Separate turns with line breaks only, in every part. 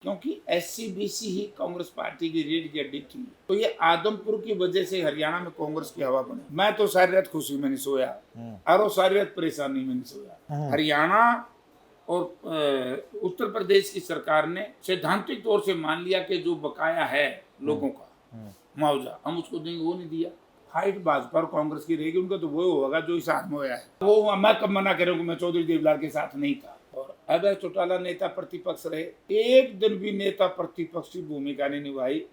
क्योंकि SC-BC ही Congress party की रीढ़ की हड्डी थी। तो ये आदमपुर की वजह से हरियाणा में कांग्रेस की हवा बनी। मैं तो सारी रात खुशी में नहीं सोया और वो सारी रात परेशानी में नहीं सोया। हरियाणा और उत्तर प्रदेश की सरकार ने सैद्धांतिक तौर से मान लिया कि जो बकाया है लोगों का मुआवजा हम उसको देंगे, वो नहीं दिया। फाइट भाजपा और कांग्रेस की रहेगी, उनका तो वो होगा जो इस हाथ में होया है। वो मैं कब मना कर रहा हूँ कि मैं चौधरी देवलाल के साथ नहीं था। और अभय चौटाला नेता प्रतिपक्ष रहे, एक दिन भी नेता प्रतिपक्ष की भूमिका नहीं निभाई।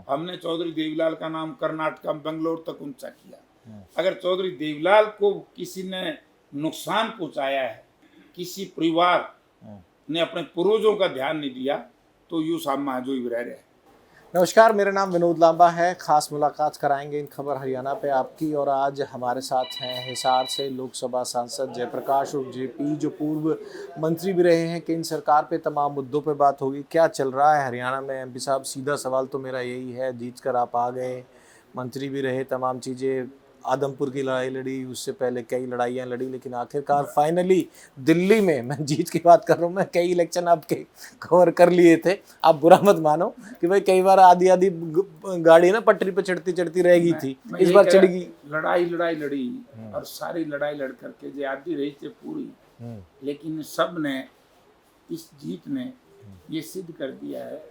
हमने चौधरी देवलाल का नाम कर्नाटक बेंगलोर तक ऊंचा किया। अगर चौधरी देवलाल को किसी ने नुकसान पहुंचाया है, किसी परिवार ने अपने पूर्वजों का ध्यान नहीं दिया, तो यू सामा जो ही रह रहे हैं।
नमस्कार, मेरा नाम विनोद लांबा है। खास मुलाकात कराएंगे इन खबर हरियाणा पे आपकी। और आज हमारे साथ हैं हिसार से लोकसभा सांसद जयप्रकाश उर्फ जेपी, जो पूर्व मंत्री भी रहे हैं। केंद्र सरकार पे तमाम मुद्दों पे बात होगी। क्या चल रहा है हरियाणा में एमपी साहब? सीधा सवाल तो मेरा यही है, जीत कर आप आ गए, मंत्री भी रहे, तमाम चीज़ें, आदमपुर की लड़ाई लड़ी, उससे पहले कई लड़ाइयाँ लड़ी, लेकिन आखिरकार फाइनली दिल्ली में, मैं जीत की बात कर रहा हूँ, मैं कई इलेक्शन आपके कवर कर लिए थे। आप बुरा मत मानो कि भाई कई बार आधी आधी गाड़ी ना पटरी पे चढ़ती चढ़ती रह गई थी, इस बार चढ़ गई।
लड़ाई लड़ी और सारी लड़ाई लड़ करके जो आधी रही थी पूरी, लेकिन सब ने, इस जीत ने ये सिद्ध कर दिया है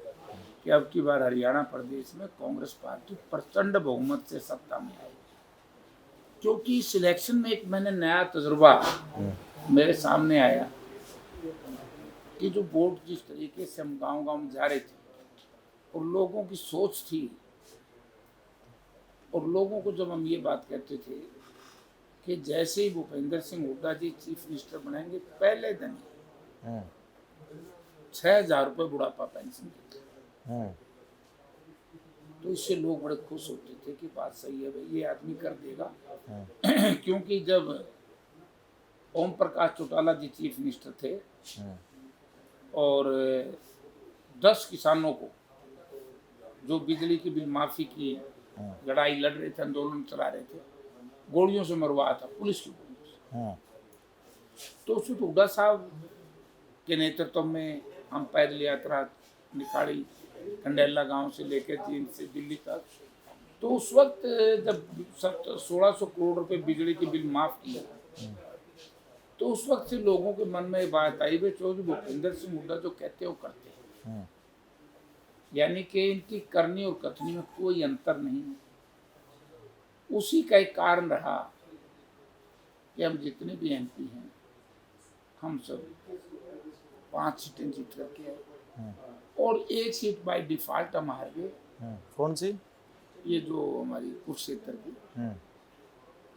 कि अब की बार हरियाणा प्रदेश में कांग्रेस पार्टी प्रचंड बहुमत से सत्ता में आई। क्योंकि सिलेक्शन में एक मैंने नया तजुर्बा मेरे सामने आया कि जो वोट जिस तरीके से हम गांव गांव में जा रहे थे और लोगों की सोच थी, और लोगों को जब हम ये बात कहते थे कि जैसे ही भूपेंद्र सिंह हुड्डा जी चीफ मिनिस्टर बनाएंगे, पहले दिन 6,000 रुपये बुढ़ापा पेंशन देते, तो इससे लोग बड़े खुश होते थे कि बात सही है भाई, ये आदमी कर देगा। क्योंकि जब ओम प्रकाश चौटाला जी चीफ मिनिस्टर थे और 10 किसानों को जो बिजली की बिल माफी की लड़ाई लड़ रहे थे, आंदोलन चला रहे थे, गोलियों से मरवाया था, पुलिस की गोलियों से। तो उस हुड्डा साहब के नेतृत्व में हम पैदल यात्रा निकाली कंडेला गांव से लेकर चीन से दिल्ली तक। तो उस वक्त जब 1600 करोड़ रुपए बिजली की बिल माफ किया, तो उस वक्त से लोगों के मन में बात आई, वे चौधरी भूपेंद्र सिंह हुड्डा जो कहते हैं वो करते हैं, यानी कि इनकी करनी और कथनी में कोई अंतर नहीं है। उसी का एक कारण रहा कि हम जितने भी एमपी हैं, हम सब 5 सीटें जीत करके आए और एक सीट बाय डिफॉल्ट हम हार गए।
कौन सी?
ये जो हमारी कुरुक्षेत्र की,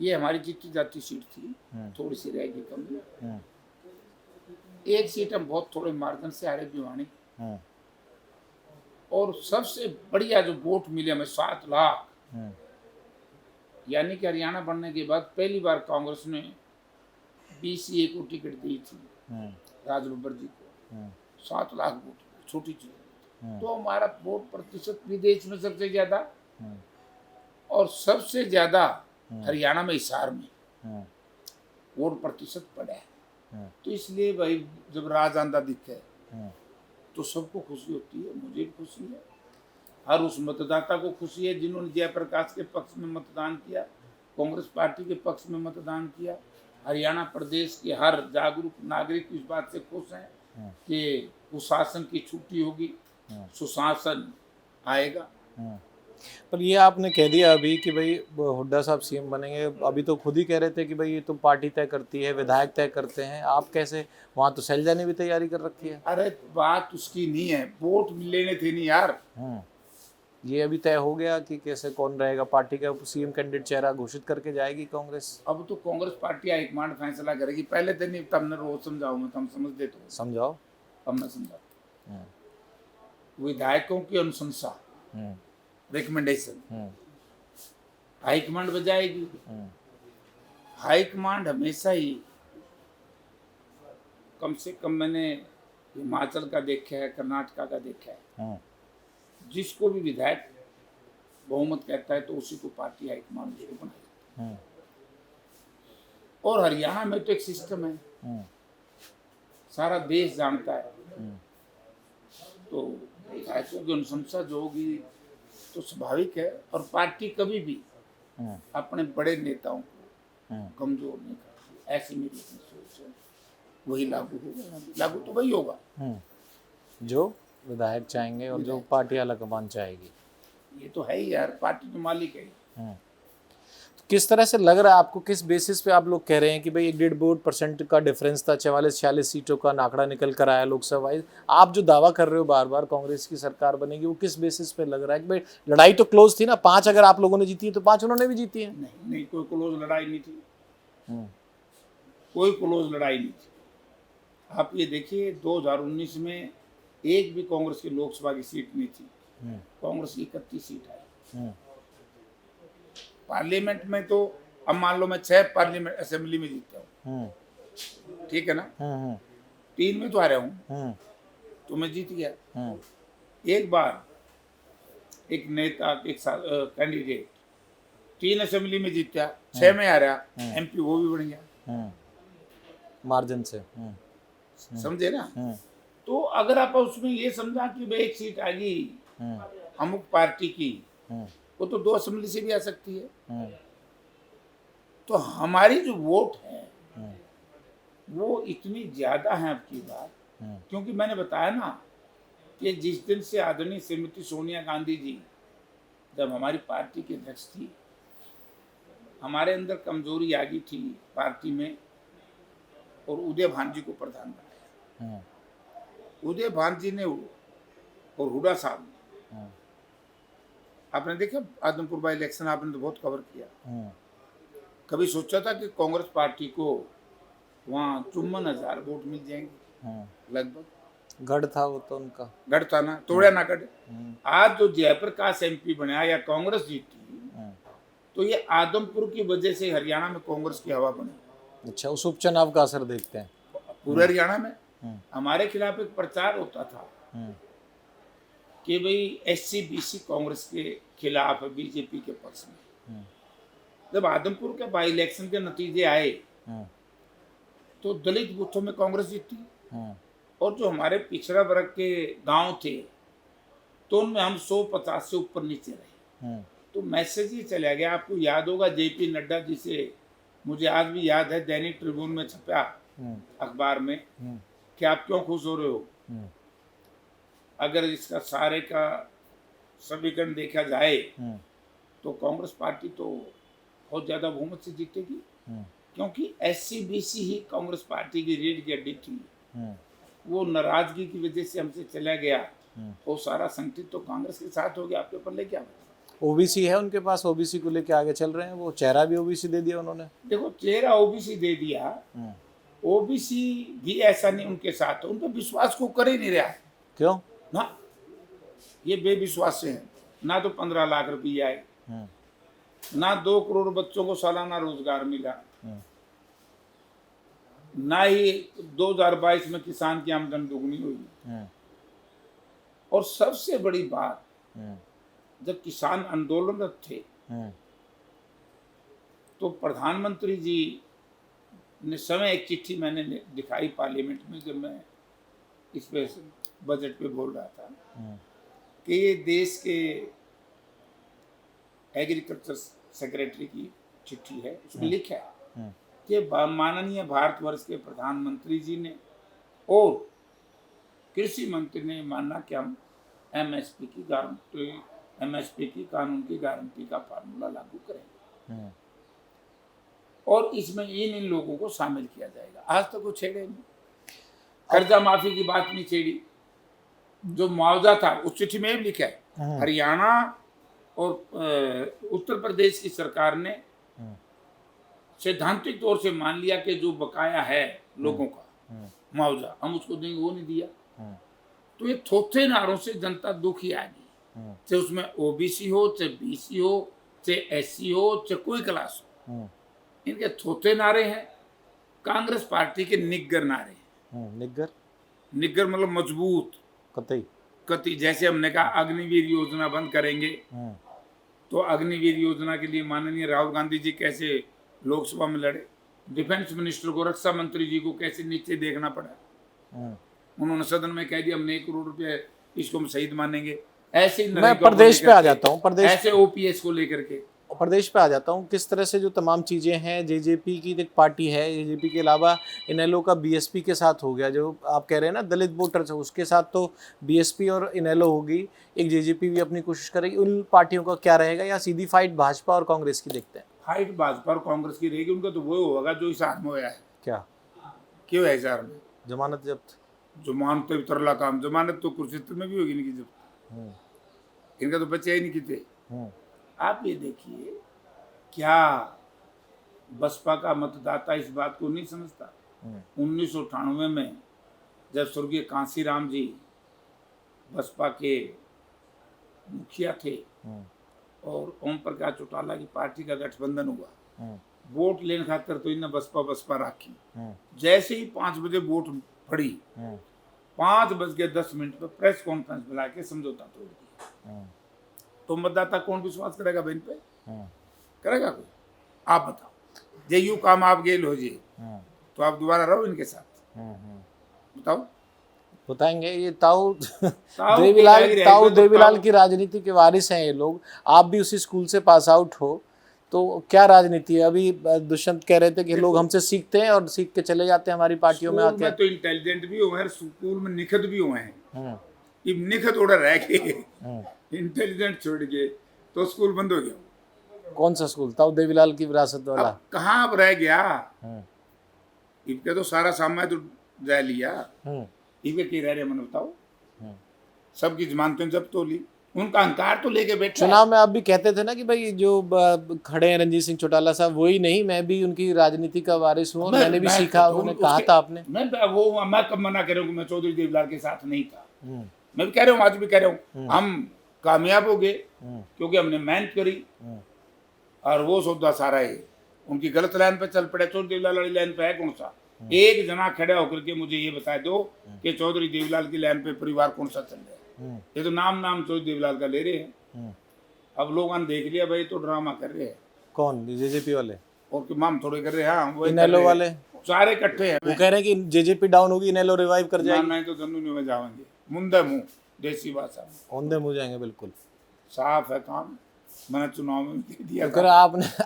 ये हमारी जीती जाती सीट थी, थोड़ी सी रह गई कम। एक सीट हम बहुत थोड़े मार्जिन से हारे, भिवानी। और सबसे बढ़िया जो वोट मिले हमें 7 लाख, यानी कि हरियाणा बनने के बाद पहली बार कांग्रेस ने BCA को टिकट दी थी, राज बब्बर जी को। 7 लाख वोट, छोटी चीज। तो हमारा वोट प्रतिशत भी देश में सबसे ज्यादा, और सबसे ज्यादा हरियाणा में हिसार में वोट प्रतिशत पड़ा है। तो इसलिए भाई जब राज आंदा दिखे तो सबको खुशी होती है, मुझे भी खुशी है, हर उस मतदाता को खुशी है जिन्होंने जयप्रकाश के पक्ष में मतदान किया, कांग्रेस पार्टी के पक्ष में मतदान किया। हरियाणा प्रदेश के हर जागरूक नागरिक इस बात से खुश हैं कि कुशासन की छुट्टी होगी, सुशासन आएगा।
पर ये आपने कह दिया अभी कि भाई हुड्डा साहब सीएम बनेंगे, अभी तो खुद ही कह रहे थे कि भाई ये तो पार्टी तय करती है, विधायक तय करते हैं। आप कैसे? वहाँ तो शैलजा ने भी तैयारी कर रखी है।
अरे बात उसकी नहीं है, वोट लेने थे नहीं यार।
ये अभी तय हो गया कि कैसे कौन रहेगा पार्टी का सीएम कैंडिडेट, चेहरा घोषित करके जाएगी कांग्रेस?
अब तो कांग्रेस पार्टी हाईकमांड फैसला करेगी, पहले दिन नहीं, तब रोज समझाओ, मैं तुम समझ दे तो
समझाओ।
अब मैं समझा। विधायकों की अनुशंसा, रिकमेंडेशन हाईकमांड बजाएगी। हाईकमांड हमेशा ही, कम से कम मैंने हिमाचल का देखा है, कर्नाटका का देखा है, जिसको भी विधायक बहुमत कहता है तो उसी को पार्टी हाईकमांड उसको बनाएगी। और हरियाणा में तो एक सिस्टम है, सारा देश जानता है तो विधायकों की अनुशंसा जो होगी तो स्वाभाविक है। और पार्टी कभी भी अपने बड़े नेताओं को कमजोर नहीं करती, ऐसी मेरी अपनी सोच है। वही लागू होगा, लागू तो वही होगा
जो विधायक चाहेंगे और जो पार्टी आलाकमान चाहेगी।
ये तो है ही यार, पार्टी तो मालिक है।
तो किस तरह से लग रहा है आपको, किस बेसिस पे आप लोग कह रहे हैं कि भाई 1.5% का डिफरेंस था, 44-46 सीटों का आंकड़ा निकल कर आया लोकसभा। आप जो दावा कर रहे हो बार बार कांग्रेस की सरकार बनेगी, वो किस बेसिस पे लग रहा है कि भाई लड़ाई तो क्लोज थी ना, 5 अगर आप लोगों ने जीती है तो 5 उन्होंने भी जीती है।
नहीं, कोई क्लोज लड़ाई नहीं थी, कोई क्लोज लड़ाई नहीं थी। आप ये देखिए 2019 में एक भी कांग्रेस की लोकसभा की सीट नहीं थी, कांग्रेस की 31 सीट आई। पार्लियामेंट में तो अब मान लो मैं 6 पार्लियामेंट असेंबली में जीता हूँ, ठीक है ना, 3 में तो आ रहा हूँ, तो मैं जीत गया। एक बार एक नेता, एक कैंडिडेट 3 असेंबली में जीता, 6 में आ रहा, MP वो भी बन गया
मार्जिन से।
समझे ना। तो अगर आप उसमें ये समझा कि भाई एक सीट आ गई अमुक पार्टी की, वो तो 2 असेंबली से भी आ सकती है। तो हमारी जो वोट है वो इतनी ज्यादा है आपकी बात, क्योंकि मैंने बताया ना कि जिस दिन से आदरणीय श्रीमती सोनिया गांधी जी जब हमारी पार्टी की अध्यक्ष थी, हमारे अंदर कमजोरी आ गई थी पार्टी में, और उदय भान जी को प्रधान बनाया। उदय भान जी ने और हुडा साहब ने, आपने देखा आदमपुर बाई इलेक्शन, आपने तो बहुत कवर किया। कभी सोचा था कि कांग्रेस पार्टी को वहाँ 54,000 वोट मिल जाएंगे लगभग?
गढ़ था वो तो उनका,
गढ़ था ना, तोड़ा ना गढ़। आज जो जयप्रकाश MP बना या कांग्रेस जीती, तो ये आदमपुर की वजह से हरियाणा में कांग्रेस की हवा बनी।
अच्छा, उस उपचुनाव का असर देखते हैं
पूरे हरियाणा में। हमारे खिलाफ एक प्रचार होता था कि भाई SC-BC कांग्रेस के खिलाफ, बीजेपी के पक्ष में। जब आदमपुर के बाई इलेक्शन के नतीजे आए तो दलित बूथों में कांग्रेस जीती, और जो हमारे पिछड़ा वर्ग के गांव थे तो उनमें हम 150 से ऊपर नीचे रहे। तो मैसेज ये चला गया, आपको याद होगा JP नड्डा जी से, मुझे आज भी याद है, दैनिक ट्रिब्यून में छपा अखबार में कि आप क्यों खुश हो रहे हो, अगर इसका सारे का समीकरण देखा जाए तो कांग्रेस पार्टी तो बहुत ज्यादा बहुमत से जीतेगी, क्योंकि SC-BC ही कांग्रेस पार्टी की रीढ़ की हड्डी थी। वो नाराजगी की वजह से हमसे चला गया, वो सारा संगठित तो कांग्रेस के साथ हो गया। आपके पल्ले क्या बता?
OBC है उनके पास, OBC को लेके आगे चल रहे हैं, वो चेहरा भी OBC दे दिया उन्होंने।
देखो, चेहरा OBC दे दिया, OBC भी ऐसा नहीं उनके साथ, उन पर विश्वास को कर ही नहीं रहा है।
क्यों
ना, ये बेविश्वास से है। ना तो 15 लाख रुपये आए, ना 2 करोड़ बच्चों को सालाना रोजगार मिला, ना ही 2022 में किसान की आमदन दुगनी हुई। और सबसे बड़ी बात, जब किसान आंदोलनरत थे तो प्रधानमंत्री जी ने समय एक चिट्ठी मैंने दिखाई पार्लियामेंट में, जब मैं इस पे बजट पे बोल रहा था कि ये देश के एग्रीकल्चर सेक्रेटरी की चिट्ठी है, उसमें लिखा है कि माननीय भारतवर्ष के प्रधानमंत्री जी ने और कृषि मंत्री ने माना कि हम MSP की गारंटी, MSP की कानून की गारंटी का फार्मूला लागू करेंगे, और इसमें इन लोगों को शामिल किया जाएगा। आज तक वो छेड़े नहीं, कर्जा माफी की बात नहीं छेड़ी, जो मुआवजा था उस चिट्ठी में भी लिखा है। हरियाणा और उत्तर प्रदेश की सरकार ने सैद्धांतिक तौर से मान लिया कि जो बकाया है लोगों का मुआवजा, हम उसको देंगे, वो नहीं दिया। तो ये थोथे नारों से जनता दुखी आ गई, चाहे उसमें OBC हो, चाहे BC हो, चाहे SC हो, चाहे कोई क्लास हो, इनके थोथे नारे हैं। कांग्रेस पार्टी के निग्गर नारे हैं। निग्गर मतलब मजबूत, कतई। जैसे हमने कहा अग्निवीर योजना बंद करेंगे, तो अग्निवीर योजना के लिए माननीय राहुल गांधी जी कैसे लोकसभा में लड़े, डिफेंस मिनिस्टर को, रक्षा मंत्री जी को कैसे नीचे देखना पड़ा। उन्होंने सदन में कह दिया हमने 1 करोड़ रुपये इसको हम शहीद मानेंगे। ऐसे ही
मैं
नरेगा को
प्रदेश पे
लेकर
आ
के,
जाता हूँ, प्रदेश
ऐसे ओपीएस को लेकर के।
प्रदेश पे आ जाता हूँ। किस तरह से जो तमाम चीज़ें हैं, जेजेपी की एक पार्टी है, जेजेपी के अलावा इनेलो का बीएसपी के साथ हो गया, जो आप कह रहे हैं ना दलित वोटर्स है, उसके साथ तो बीएसपी और इनेलो होगी, एक जेजेपी भी अपनी कोशिश करेगी। उन पार्टियों का क्या रहेगा, या सीधी फाइट भाजपा और कांग्रेस की देखते हैं?
फाइट भाजपा और कांग्रेस की रहेगी। उनका तो वो होगा जो इस हाथ में होया है।
क्या
क्यों है इस में
जमानत जब्त?
जमानत तो तरला काम, जमानत तो कुरुक्षेत्र में भी होगी इनकी जब। इनका तो बच्चे ही नहीं किते। आप ये देखिए, क्या बसपा का मतदाता इस बात को नहीं समझता? 1998 में जब स्वर्गीय कांसीराम जी बसपा के मुखिया थे और ओम प्रकाश चौटाला की पार्टी का गठबंधन हुआ, वोट लेने खातर तो इन्हें बसपा बसपा राखी। जैसे ही 5 बजे वोट पड़ी, 5:10 पर प्रेस कॉन्फ्रेंस बुला के समझौता तोड़ दिया। तो मतदाता कौन विश्वास करेगा बहन पे? करेगा कोई? आप बताओ। जे यू काम आप गेल हो जी, तो आप दोबारा रहो इनके साथ? बताओ।
बताएंगे। ये ताऊ देवीलाल की राजनीति के वारिस हैं ये लोग। आप भी उसी स्कूल से पास आउट हो, तो क्या राजनीति है? अभी दुष्यंत कह रहे थे कि लोग हमसे सीखते हैं और सीख के चले जाते हैं हमारी पार्टियों में आके।
तो इंटेलिजेंट भी हुए हैं, स्कूल में निखत भी हुए हैं। ये निखत उड़ा रह गए, इंटेलिजेंट छोड़ के तो स्कूल बंद हो गया।
कौन सा स्कूल? ताऊ देवीलाल की विरासत वाला
कहाँ अब रह गया? इनके तो सारा सामान तो जा लिया। इनके की रह रहे मन बताओ? सबकी जमानतें जब तो ली, उनका अहंकार तो लेके बैठे।
चुनाव में आप भी कहते थे ना कि भाई जो खड़े हैं रणजीत सिंह चौटाला साहब, वही नहीं, मैं भी उनकी राजनीति का वारिस हूँ, मैंने भी सीखा। उन्होंने कहा था आपने।
मैं कब मना कर रहा हूँ? मैं चौधरी देवीलाल के साथ नहीं था। मैं भी कह रहा हूँ, आज भी कह रहा हूँ, हम कामयाब हो गए क्योंकि हमने मेहनत करी। और वो सौदा सारा है उनकी गलत लाइन पे चल पड़े। चौधरी देवीलाल वाली लाइन पे है कौन सा? एक जना खड़ा होकर के मुझे ये बता दो कि चौधरी देवीलाल की लाइन पे परिवार कौन सा चल रहा है? ये तो नाम चौधरी देवीलाल का ले रहे हैं। अब लोगों ने देख लिया भाई तो ड्रामा कर रहे हैं।
कौन? जेजेपी वाले
और माम थोड़े कर रहे हैं। हाँ,
इनेलो वाले
सारे इकट्ठे हैं।
वो कह रहे हैं कि जेजेपी डाउन होगी, इनेलो रिवाइव कर जाएगी।
नहीं तो धनु में जाएंगे, मुंदे मुंह, देसी भाषा में
औंधे मुंह जाएंगे। बिल्कुल
साफ है काम। मैंने चुनाव में दिया
तो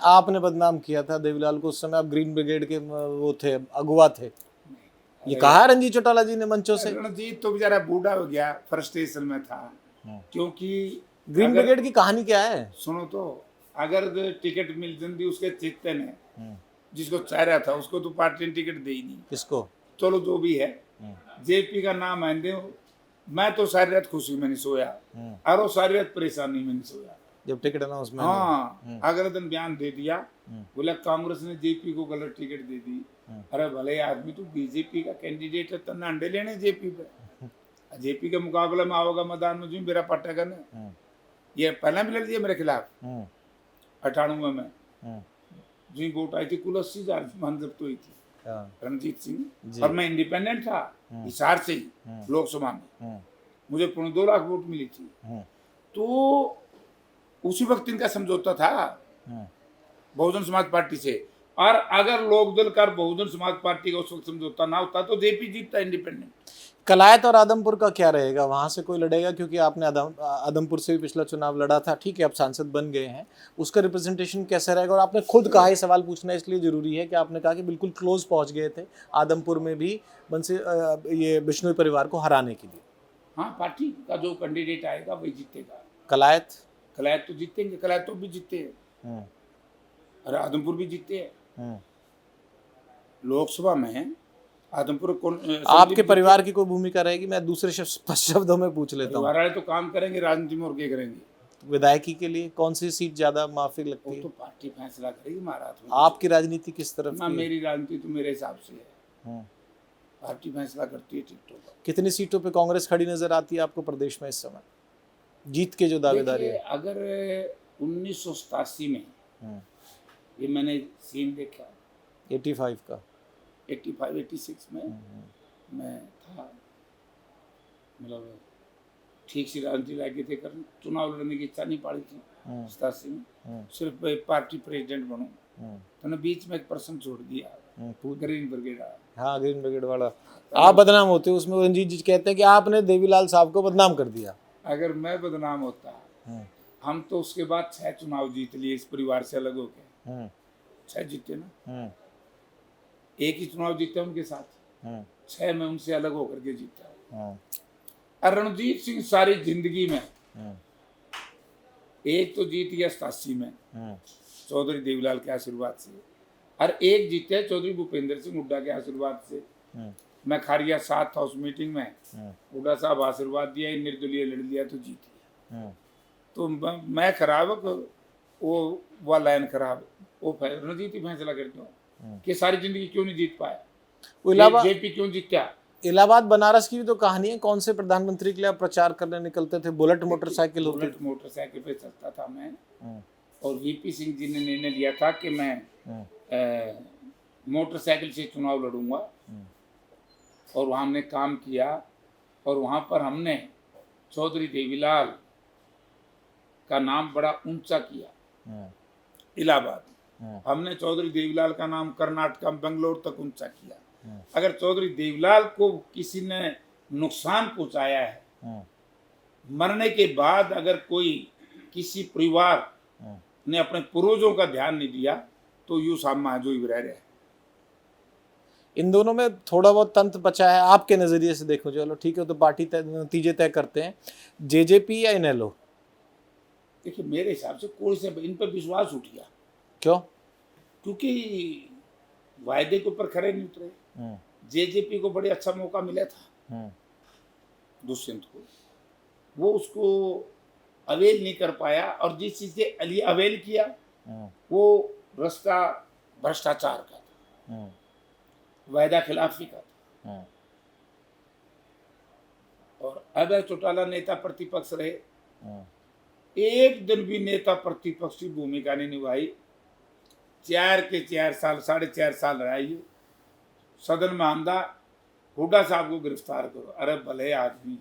आपने बदनाम किया था देवीलाल को। उस समय आप ग्रीन ब्रिगेड के वो थे, अगुवा थे। ये कहा रणजीत चौटाला जी ने मंचों से।
रणजीत तो बेचारा बूढ़ा हो गया, फ्रस्ट्रेशन में था। क्योंकि
ग्रीन ब्रिगेड की कहानी क्या है? सुनो
तो, अगर टिकट मिल जाती उसके चित्ते ने, जिसको चाह रहा था उसको तो पार्टी ने टिकट दे ही नहीं।
किसको?
चलो जो भी है, जेपी का नाम आए। मैं तो सारी रात खुशी में नहीं सोया और सारी रात परेशानी में नहीं सोया
जब टिकट अनाउंसमेंट।
हाँ, अगर दिन बयान दे दिया, बोला कांग्रेस ने जेपी को गलत टिकट दे दी। अरे भले आदमी तो बीजेपी का कैंडिडेट है, तन्ना अंडे लेने जेपी पे। जेपी के मुकाबले में आओगा मैदान में, जो मेरा पट्टा ने ये पहले भी लड़ दिया मेरे खिलाफ 98 में। जी वोट आई थी, कुल 80,000 मान जब्त हुई थी रणजीत सिंह, और मैं इंडिपेंडेंट था हिसार से ही लोकसभा में। मुझे 2 लाख वोट मिली थी। तो उसी वक्त इनका समझौता था बहुजन समाज पार्टी से। और अगर लोकदल का बहुजन समाज पार्टी का उस वक्त समझौता ना होता तो जेपी जीतता इंडिपेंडेंट।
कलायत और आदमपुर का क्या रहेगा? वहां से कोई लड़ेगा? क्योंकि आपने आदमपुर से भी पिछला चुनाव लड़ा था, ठीक है, आप सांसद बन गए हैं, उसका रिप्रेजेंटेशन कैसा रहेगा? और आपने खुद कहा, ये सवाल पूछना इसलिए जरूरी है कि आपने कहा कि बिल्कुल क्लोज पहुंच गए थे आदमपुर में भी ये बिश्नोई परिवार को हराने के लिए।
हाँ, पार्टी का जो कैंडिडेट आएगा वही जीतेगा।
कलायत
तो जीतेंगे, कलायत तो भी जीते हैं, अरे आदमपुर भी जीते हैं। लोकसभा में आदमपुर कौन?
आपके परिवार की कोई भूमिका रहेगी? मैं दूसरे शब्दों में पूछ लेता हूँ।
परिवार तो काम करेंगे राजनीति में, और क्या करेंगे?
विधायकी के लिए कौन सी सीट ज्यादा माफिक लगती है?
तो पार्टी फैसला करेगी महाराज।
आपकी राजनीति किस तरफ
है? मेरी राजनीति तो मेरे हिसाब से है, पार्टी फैसला करती है टिकटों का।
कितनी सीटों पे कांग्रेस खड़ी नजर आती है आपको प्रदेश में इस समय, जीत के जो दावेदारी है?
अगर 1987 में ये मैंने सीन देखा,
85 का
86 में मैं था, मतलब ठीक सी राजनीति लगी थी करने, चुनाव लड़ने की इच्छा नहीं पड़ी थी 87 में। सिर्फ पार्टी प्रेसिडेंट बनूं, तो ने बीच में एक प्रश्न छोड़ दिया ग्रीन ब्रिगेड आया।
हाँ, ग्रीन ब्रिगेड वाला आप बदनाम होते हो उसमें। रंजीत जी कहते हैं कि आपने देवीलाल साहब को बदनाम कर दिया।
अगर मैं बदनाम होता, हम तो उसके बाद 6 चुनाव जीत लिए इस परिवार से अलग होके। 6 जीते ना, एक ही चुनाव जीते उनके साथ, 6 में उनसे अलग होकर के जीता। और रणजीत सिंह सारी जिंदगी में एक तो जीत गया 87 में चौधरी देवीलाल के आशीर्वाद से, और एक जीते चौधरी भूपेंद्र सिंह हुड्डा के आशीर्वाद से। मैं खारिया 7 हाउस मीटिंग में, हुड्डा साहब आशीर्वाद दिया, निर्दलीय लड़ लिया तो जीत गया। तो मैं खराब, वो लाइन खराब, वो रणजीत ही फैसला करते हो कि सारी जिंदगी क्यों नहीं जीत पाया, जेपी क्यों जीता।
इलाहाबाद बनारस की भी तो कहानी है, कौन से प्रधानमंत्री के लिए आप प्रचार करने निकलते थे? बुलेट मोटरसाइकिल होती?
बुलेट मोटरसाइकिल पे चलता था मैं, और वीपी सिंह जी ने निर्णय लिया था कि मैं मोटरसाइकिल से चुनाव लड़ूंगा, और वहाँ हमने काम किया, और वहाँ पर हमने चौधरी देवीलाल का नाम बड़ा ऊंचा किया। इलाहाबाद हमने चौधरी देवीलाल का नाम कर्नाटक बेंगलोर तक ऊंचा किया। अगर चौधरी देवीलाल को किसी ने नुकसान पहुंचाया है, मरने के बाद अगर कोई किसी परिवार ने अपने पूर्वजों का ध्यान नहीं दिया, तो यू सामा जो ही रह रहे।
इन दोनों में थोड़ा बहुत तंत्र बचा है आपके नजरिए से? देखो, चलो ठीक है, तो पार्टी नतीजे तय करते हैं, जेजेपी या इनेलो?
देखिए, मेरे हिसाब से कोई से इन पर विश्वास उठ गया।
क्यों?
क्योंकि वायदे के ऊपर खड़े नहीं उतरे। जेजेपी को बड़े अच्छा मौका मिला था दुष्यंत को, वो उसको अवेल नहीं कर पाया, और जिस चीज से अवेल किया वो रास्ता भ्रष्टाचार का था, वायदा खिलाफी का था। और अभय चौटाला नेता प्रतिपक्ष रहे, एक दिन भी नेता प्रतिपक्ष की भूमिका नहीं निभाई। 4 के 4 साल 4.5 साल रहा ये सदन में आंदा, हुड्डा साहब को गिरफ्तार करो। अरे भले आदमी,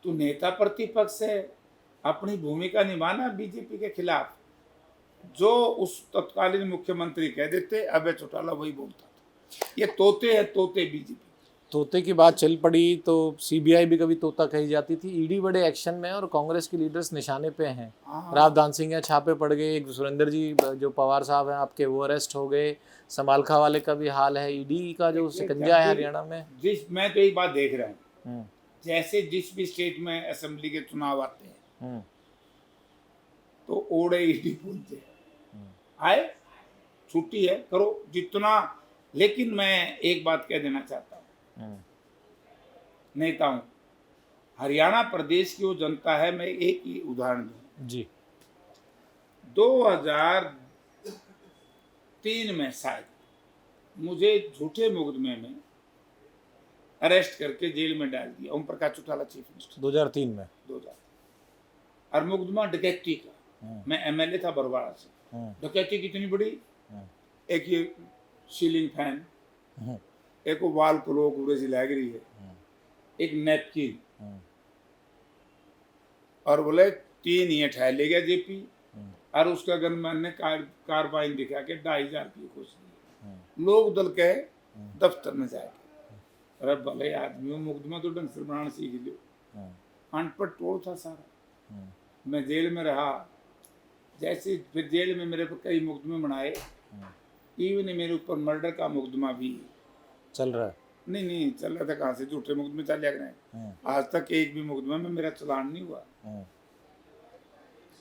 तू नेता प्रतिपक्ष है, अपनी भूमिका निभाना बीजेपी के खिलाफ। जो उस तत्कालीन मुख्यमंत्री कह देते, अभय चौटाला वही बोलता था। ये तोते हैं, तोते बीजेपी।
तोते की बात चल पड़ी तो सीबीआई भी कभी तोता कही जाती थी। ईडी बड़े एक्शन में, और कांग्रेस के लीडर्स निशाने पे हैं। रावधान सिंह है, छापे पड़ गए, एक सुरेंद्र जी जो पवार साहब हैं आपके, वो अरेस्ट हो गए। समालखा वाले का भी हाल है, ईडी का जो शिकंजा है हरियाणा में।
मैं तो एक बात देख रहा हूँ, जैसे जिस भी स्टेट में असेंबली के चुनाव आते हैं तो ओड़े ईडी बोलते हैं, आए छुट्टी है, करो जितना। लेकिन मैं एक बात कह देना चाहता हूँ नेता हूँ, हरियाणा प्रदेश की वो जनता है। मैं एक ही उदाहरण दूं
जी।
2003 में शायद मुझे झूठे मुकदमे में अरेस्ट करके जेल में डाल दिया, ओम प्रकाश चौटाला चीफ मिनिस्टर।
2003 में
2000, और मुकदमा डकैती का। मैं एमएलए था बरवाड़ा से। डकैती कितनी बड़ी, एक ये सीलिंग फैन, एक वो वाल क्लॉक उड़े सी लग रही है, एक नैपकिन, और बोले 3 ये ठहर ले गया जेपी, और उसका गनमैन ने कार्बाइन दिखा के 2,500 की खुश ली। लोग दल के दफ्तर में जाके, अरे भले आदमी, मुकदमा तो ढंग से बनाना सीख लो। अनपढ़ टोल था सारा। मैं जेल में रहा, जैसे फिर जेल में मेरे पर कई मुकदमे बनाए, इवन मेरे ऊपर मर्डर का मुकदमा भी
चल रहा है।
नहीं चल रहा था, कहाँ से झूठे मुकदमे चल रहे। आज तक एक भी मुकदमे में मेरा चलान नहीं हुआ।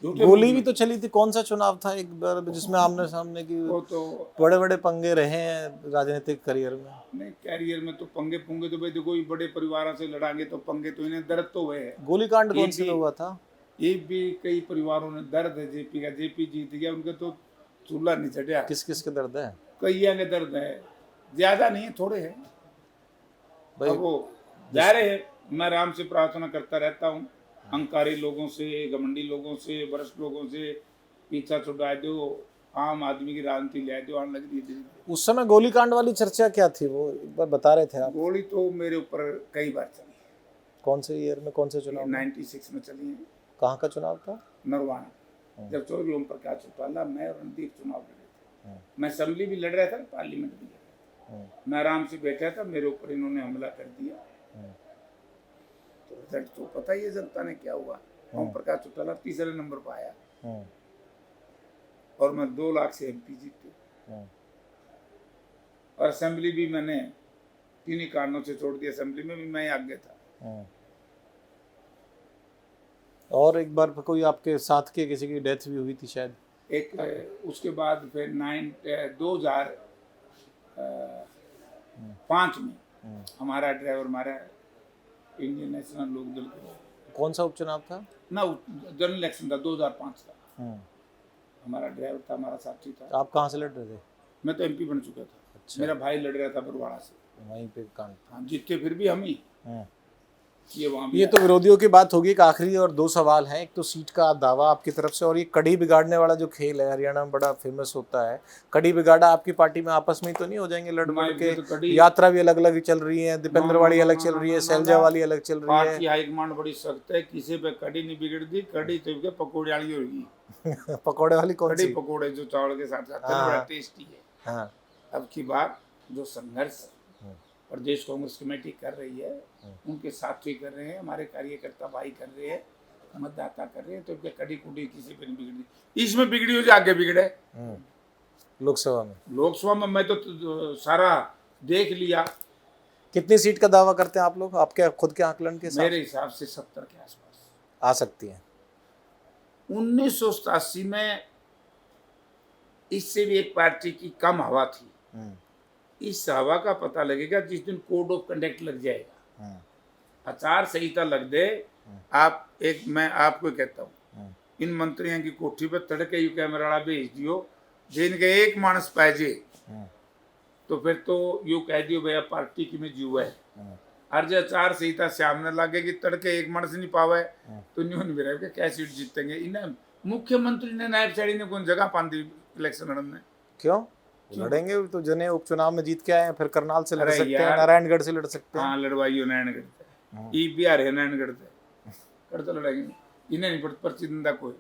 गोली भी तो चली थी, कौन सा चुनाव था एक बार जिसमें आमने सामने की
वो तो
बड़े बड़े पंगे रहे हैं राजनीतिक करियर में?
नहीं, कैरियर में तो पंगे पुंगे तो भाई देखो, बड़े परिवारों से लड़ांगे तो पंगे तो इन्हें दर्द तो हुए है।
गोलीकांड कौन से में हुआ था?
ये भी कई परिवारों ने दर्द है जेपी का। जेपी जीत गया, उनका तो चूल्हा नहीं चढ़ा।
किस किस के दर्द है?
कईया के दर्द है, ज्यादा नहीं है, थोड़े हैं भाई। वो जा रहे हैं। मैं राम से प्रार्थना करता रहता हूँ, अहंकारी लोगों से, घमंडी लोगों से, वरिष्ठ लोगों से पीछा छुड़ा दो, आम आदमी की राजनीति ले दो, आने लगी थी।
उस समय गोलीकांड वाली चर्चा क्या थी, वो एक बार बता रहे थे आप?
गोली तो मेरे ऊपर कई बार चली।
कौन से ईयर में, कौन से चुनाव?
96 में चली है।
कहाँ का चुनाव था?
नरवाना, जब चौधरी ओम प्रकाश चौटाला, मैं और रणदीप चुनाव लड़ रहे थे। मैं असेंबली भी लड़ रहा था, पार्लियामेंट भी लड़ रहा था। मैं आराम से बैठा था, मेरे ऊपर इन्होंने हमला कर दिया। तो रिजल्ट तो पता ही है जनता ने क्या हुआ। ओम प्रकाश चौटाला तीसरे नंबर पर आया और मैं 2 लाख से MP जीते। और असेंबली भी मैंने 3 ही कारणों से छोड़ दी, असेंबली में भी मैं आगे था।
और एक बार कोई आपके साथ के किसी की डेथ भी हुई थी शायद।
एक उसके बाद फिर 2005 में हमारा ड्राइवर मारा इंडियन नेशनल लोकदल के।
कौन सा उपचुनाव था?
ना जनरल इलेक्शन था 2005 का। हमारा ड्राइवर था, हमारा साथी था।
आप कहाँ से लड़ रहे थे?
मैं तो MP बन चुका था।
अच्छा।
मेरा भाई लड़ रहा था बरवाड़ा से,
वहीं पे कांड।
हाँ जीते फिर भी हम ही।
ये तो विरोधियों की बात होगी। एक आखिरी और 2 सवाल हैं। एक तो सीट का दावा आपकी तरफ से, और ये कड़ी बिगाड़ने वाला जो खेल है हरियाणा में बड़ा फेमस होता है। कड़ी बिगाड़ा आपकी पार्टी में आपस में तो नहीं हो जाएंगे लड़ बढ़ के? यात्रा भी अलग अलग चल रही है, दीपेंद्र वाली अलग चल रही है, शैलजा वाली अलग चल रही है।
पार्टी हाईकमांड बड़ी सख्त है, किसी पे कड़ी नहीं बिगड़ती। कड़ी तो पकौड़े वाली होगी।
पकौड़े वाली कौन सी?
कड़ी पकौड़े जो चावल के साथ खाते हैं, बड़ा टेस्टी है।
हाँ।
अब की बात जो संघर्ष प्रदेश कांग्रेस कमेटी कर रही है, उनके साथी कर रहे हैं, हमारे कार्यकर्ता भाई कर रहे हैं, मतदाता कर रहे हैं, तो कड़ी कुड़ी किसी पे नहीं बिगड़ी। इसमें बिगड़ी हो जो आगे बिगड़े। लोकसभा में मैं तो सारा देख लिया।
कितनी सीट का दावा करते हैं आप लोग, आपके खुद के आकलन के साथ?
मेरे हिसाब से 70 के आसपास
आ सकती है।
1987 में इससे भी एक पार्टी की कम हवा थी। इस हवा का पता लगेगा जिस दिन कोड ऑफ कंडक्ट लग जाएगा, आचार संहिता लग दे। मैं आपको कहता हूँ, इन मंत्रियों की कोठी पर तड़के यू कैमरा भेज दियो, जिनके एक मानस पाजे तो फिर तो यू कह दियो भैया पार्टी की में जीव है। हर जो आचार संहिता सामने लगेगी, तड़के एक मानस नहीं पावे तो न्यून भी रहे क्या सीट जीतेंगे। इन्हें मुख्यमंत्री ने नायब साड़ी ने कौन जगह पाती इलेक्शन लड़ने? क्यों
लड़ेंगे तो जने उपचुनाव में जीत के आए हैं, फिर करनाल से लड़ सकते हैं, नारायणगढ़ से लड़ सकते हैं।
हाँ लड़वाइयो नारायणगढ़ से, ई बिहार है नारायणगढ़ से, कर तो लड़ेंगे। इन्हें नहीं पर्ची दिंदा कोई।